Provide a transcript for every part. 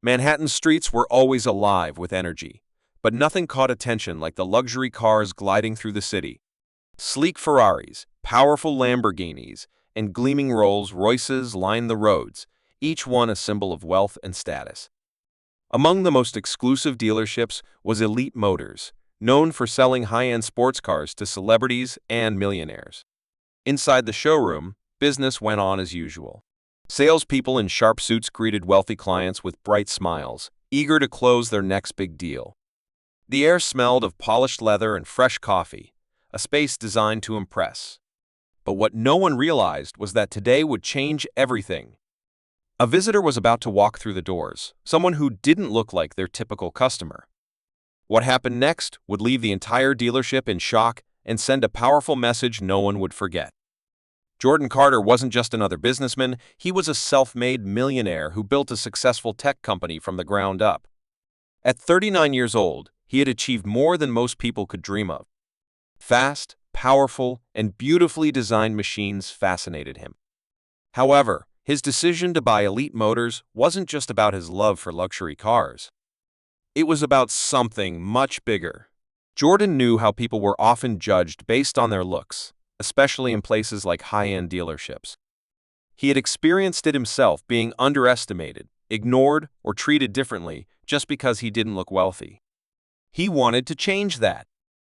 Manhattan streets were always alive with energy, but nothing caught attention like the luxury cars gliding through the city. Sleek Ferraris, powerful Lamborghinis, and gleaming Rolls-Royces lined the roads, each one a symbol of wealth and status. Among the most exclusive dealerships was Elite Motors, known for selling high-end sports cars to celebrities and millionaires. Inside the showroom, business went on as usual. Salespeople in sharp suits greeted wealthy clients with bright smiles, eager to close their next big deal. The air smelled of polished leather and fresh coffee, a space designed to impress. But what no one realized was that today would change everything. A visitor was about to walk through the doors, someone who didn't look like their typical customer. What happened next would leave the entire dealership in shock and send a powerful message no one would forget. Jordan Carter wasn't just another businessman, he was a self-made millionaire who built a successful tech company from the ground up. At 39 years old, he had achieved more than most people could dream of. Fast, powerful, and beautifully designed machines fascinated him. However, his decision to buy Elite Motors wasn't just about his love for luxury cars. It was about something much bigger. Jordan knew how people were often judged based on their looks, especially in places like high-end dealerships. He had experienced it himself, being underestimated, ignored, or treated differently just because he didn't look wealthy. He wanted to change that.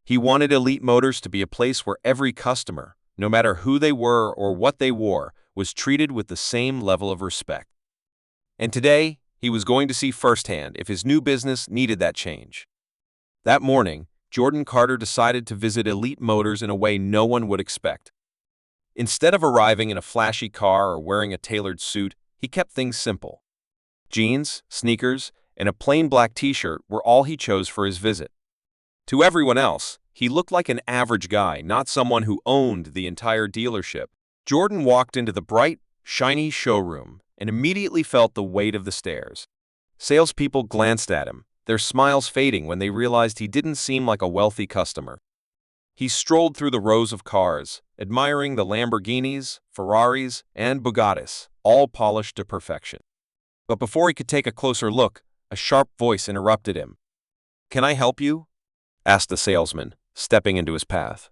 He wanted Elite Motors to be a place where every customer, no matter who they were or what they wore, was treated with the same level of respect. And today, he was going to see firsthand if his new business needed that change. That morning, Jordan Carter decided to visit Elite Motors in a way no one would expect. Instead of arriving in a flashy car or wearing a tailored suit, he kept things simple. Jeans, sneakers, and a plain black t-shirt were all he chose for his visit. To everyone else, he looked like an average guy, not someone who owned the entire dealership. Jordan walked into the bright, shiny showroom and immediately felt the weight of the stares. Salespeople glanced at him, their smiles fading when they realized he didn't seem like a wealthy customer. He strolled through the rows of cars, admiring the Lamborghinis, Ferraris, and Bugattis, all polished to perfection. But before he could take a closer look, a sharp voice interrupted him. "Can I help you?" asked the salesman, stepping into his path.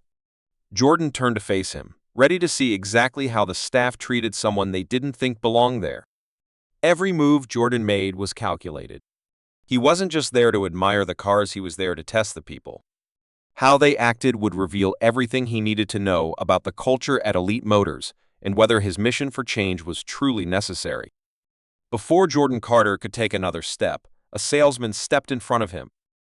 Jordan turned to face him, ready to see exactly how the staff treated someone they didn't think belonged there. Every move Jordan made was calculated. He wasn't just there to admire the cars, he was there to test the people. How they acted would reveal everything he needed to know about the culture at Elite Motors and whether his mission for change was truly necessary. Before Jordan Carter could take another step, a salesman stepped in front of him.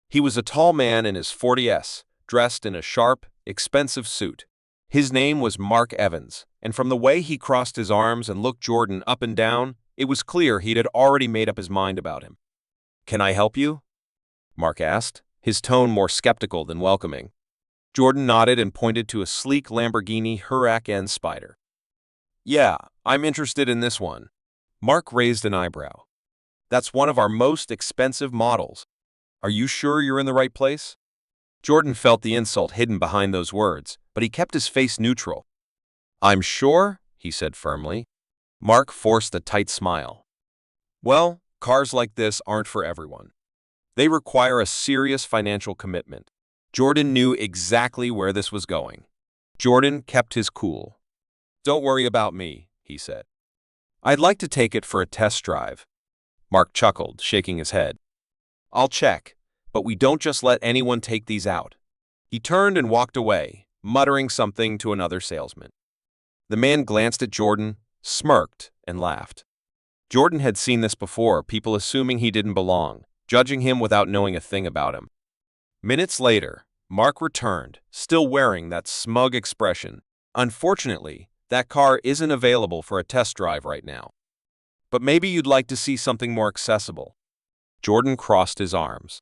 He was a tall man in his 40s, dressed in a sharp, expensive suit. His name was Mark Evans, and from the way he crossed his arms and looked Jordan up and down, it was clear he had already made up his mind about him. "Can I help you?" Mark asked, his tone more skeptical than welcoming. Jordan nodded and pointed to a sleek Lamborghini Huracan Spider. "Yeah, I'm interested in this one." Mark raised an eyebrow. "That's one of our most expensive models. Are you sure you're in the right place?" Jordan felt the insult hidden behind those words, but he kept his face neutral. "I'm sure," he said firmly. Mark forced a tight smile. "Well, cars like this aren't for everyone. They require a serious financial commitment." Jordan knew exactly where this was going. Jordan kept his cool. "Don't worry about me," he said. "I'd like to take it for a test drive." Mark chuckled, shaking his head. "I'll check, but we don't just let anyone take these out." He turned and walked away, muttering something to another salesman. The man glanced at Jordan, smirked, and laughed. Jordan had seen this before, people assuming he didn't belong, judging him without knowing a thing about him. Minutes later, Mark returned, still wearing that smug expression. "Unfortunately, that car isn't available for a test drive right now. But maybe you'd like to see something more accessible." Jordan crossed his arms.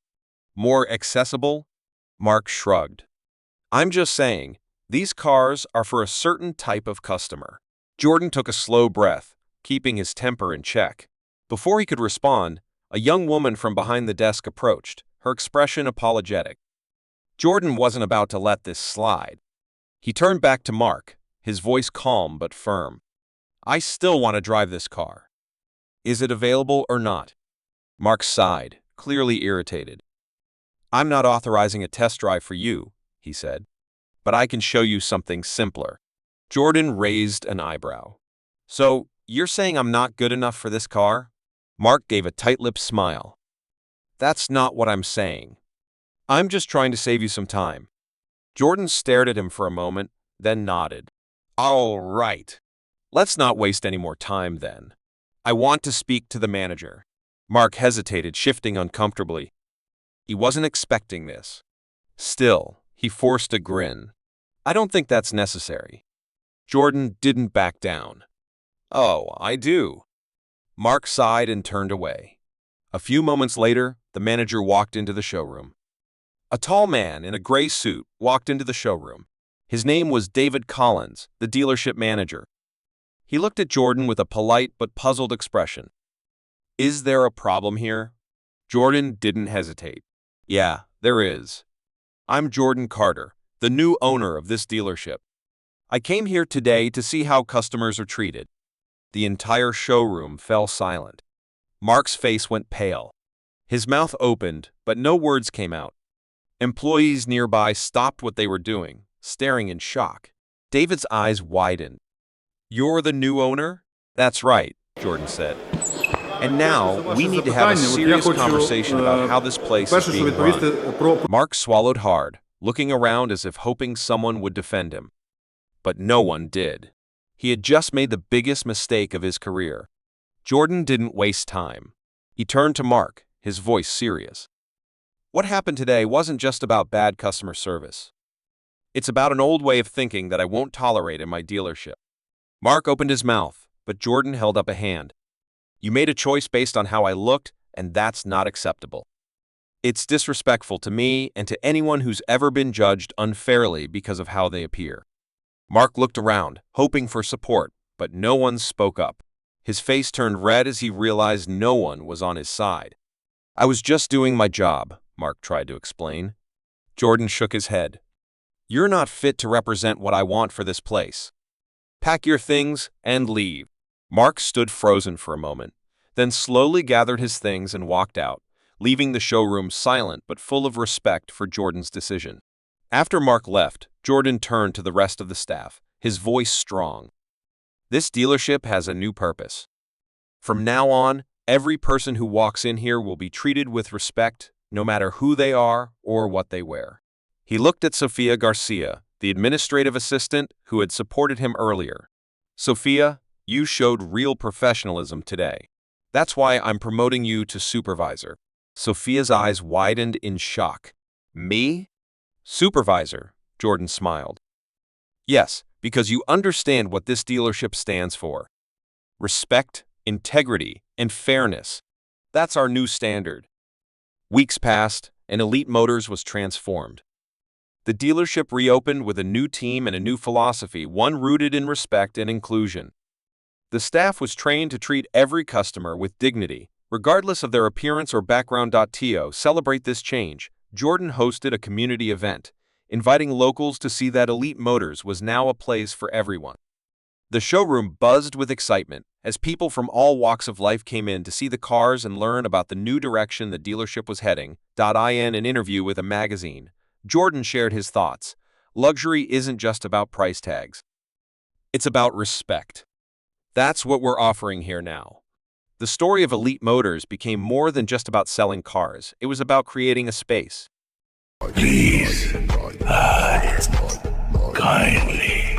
"More accessible?" Mark shrugged. "I'm just saying, these cars are for a certain type of customer." Jordan took a slow breath, keeping his temper in check. Before he could respond, a young woman from behind the desk approached, her expression apologetic. Jordan wasn't about to let this slide. He turned back to Mark, his voice calm but firm. "I still want to drive this car. Is it available or not?" Mark sighed, clearly irritated. I'm not authorizing a test drive for you, he said, but I can show you something simpler. Jordan raised an eyebrow. So, you're saying I'm not good enough for this car? Mark gave a tight-lipped smile. That's not what I'm saying. I'm just trying to save you some time. Jordan stared at him for a moment, then nodded. All right. Let's not waste any more time then. I want to speak to the manager. Mark hesitated, shifting uncomfortably. He wasn't expecting this. Still, he forced a grin. I don't think that's necessary. Jordan didn't back down. Oh, I do. Mark sighed and turned away. A few moments later, the manager walked into the showroom. A tall man in a gray suit walked into the showroom. His name was David Collins, the dealership manager. He looked at Jordan with a polite but puzzled expression. Is there a problem here? Jordan didn't hesitate. Yeah, there is. I'm Jordan Carter, the new owner of this dealership. I came here today to see how customers are treated. The entire showroom fell silent. Mark's face went pale. His mouth opened, but no words came out. Employees nearby stopped what they were doing, staring in shock. David's eyes widened. You're the new owner? That's right, Jordan said. And now, we need to have a serious conversation about how this place is being run. Mark swallowed hard, looking around as if hoping someone would defend him. But no one did. He had just made the biggest mistake of his career. Jordan didn't waste time. He turned to Mark, his voice serious. What happened today wasn't just about bad customer service. It's about an old way of thinking that I won't tolerate in my dealership. Mark opened his mouth, but Jordan held up a hand. You made a choice based on how I looked, and that's not acceptable. It's disrespectful to me and to anyone who's ever been judged unfairly because of how they appear. Mark looked around, hoping for support, but no one spoke up. His face turned red as he realized no one was on his side. I was just doing my job, Mark tried to explain. Jordan shook his head. You're not fit to represent what I want for this place. Pack your things and leave. Mark stood frozen for a moment, then slowly gathered his things and walked out, leaving the showroom silent but full of respect for Jordan's decision. After Mark left, Jordan turned to the rest of the staff, his voice strong. This dealership has a new purpose. From now on, every person who walks in here will be treated with respect, no matter who they are or what they wear. He looked at Sofia Garcia, the administrative assistant who had supported him earlier. Sofia, you showed real professionalism today. That's why I'm promoting you to supervisor. Sofia's eyes widened in shock. Me? Supervisor, Jordan smiled. Yes, because you understand what this dealership stands for. Respect, integrity, and fairness. That's our new standard. Weeks passed, and Elite Motors was transformed. The dealership reopened with a new team and a new philosophy, one rooted in respect and inclusion. The staff was trained to treat every customer with dignity, regardless of their appearance or background. To celebrate this change, Jordan hosted a community event, inviting locals to see that Elite Motors was now a place for everyone. The showroom buzzed with excitement as people from all walks of life came in to see the cars and learn about the new direction the dealership was heading. In an interview with a magazine, Jordan shared his thoughts. Luxury isn't just about price tags. It's about respect. That's what we're offering here now. The story of Elite Motors became more than just about selling cars. It was about creating a space. Please, kindly.